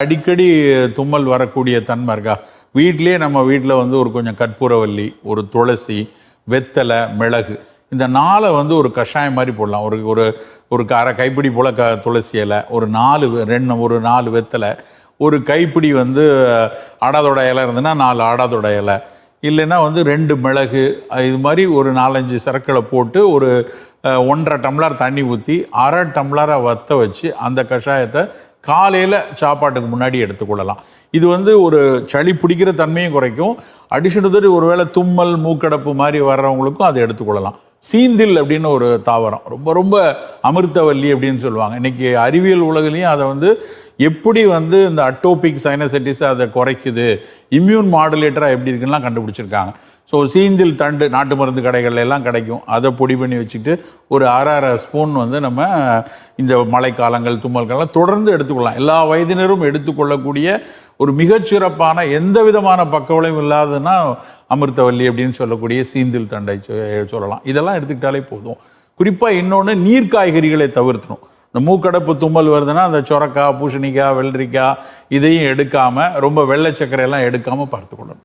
அடிக்கடி தும்மல் வரக்கூடிய தன்மை இருக்கா? வீட்டிலே நம்ம வீட்டில் வந்து ஒரு கொஞ்சம் கற்பூரவல்லி, ஒரு துளசி, வெத்தலை, மிளகு இந்த 4 வந்து ஒரு கஷாயம் மாதிரி போடலாம். ஒரு ஒரு ஒரு அரை கைப்பிடி போல் துளசி இலை, ஒரு 4 வெத்தலை, ஒரு கைப்பிடி வந்து ஆடாதோட இலை இருந்ததுன்னா 4 ஆடாதோட இலை, இல்லைன்னா வந்து 2 மிளகு, இது மாதிரி ஒரு 4-5 சரக்களை போட்டு ஒரு 1.5 டம்ளர் தண்ணி ஊற்றி அரை டம்ளரை வற்ற வச்சு அந்த கஷாயத்தை காலையில் சாப்பாட்டுக்கு முன்னாடி எடுத்துக்கொள்ளலாம். இது வந்து ஒரு சளி பிடிக்கிற தன்மையும் குறைக்கும். அடிஷனல் ஒருவேளை தும்மல் மூக்கடப்பு மாதிரி வர்றவங்களுக்கும் அதை எடுத்துக்கொள்ளலாம். சீந்தில் அப்படின்னு ஒரு தாவரம், ரொம்ப ரொம்ப அமிர்தவல்லி அப்படின்னு சொல்லுவாங்க. இன்றைக்கி அறிவியல் உலகிலையும் அதை வந்து எப்படி வந்து இந்த அட்டோபிக் சைனசைட்டிஸ் அதை குறைக்குது, இம்யூன் மாடுலேட்டராக எப்படி இருக்குன்னா கண்டுபிடிச்சிருக்காங்க. ஸோ சீந்தில் தண்டு நாட்டு மருந்து கடைகள்ல எல்லாம் கிடைக்கும். அதை பொடி பண்ணி வச்சுக்கிட்டு ஒரு அரை ஸ்பூன் வந்து நம்ம இந்த மழைக்காலங்கள் தும்மல்கள்லாம் தொடர்ந்து எடுத்துக்கொள்ளலாம். எல்லா வயதினரும் எடுத்துக்கொள்ளக்கூடிய ஒரு மிகச்சிறப்பான எந்த விதமான பக்கவிளையும் இல்லாததுன்னா அமிர்தவல்லி அப்படின்னு சொல்லக்கூடிய சீந்தில் தண்டை சொல்லலாம். இதெல்லாம் எடுத்துக்கிட்டாலே போதும். குறிப்பாக இன்னொன்று, நீர் காய்கறிகளை தவிர்த்தணும். இந்த மூக்கடப்பு தும்மல் வருதுன்னா அந்த சொரக்காய், பூசணிக்காய், வெள்ளரிக்காய் இதையும் எடுக்காமல், ரொம்ப வெள்ளை சர்க்கரையெல்லாம் எடுக்காமல் பார்த்துக்கொள்ளணும்.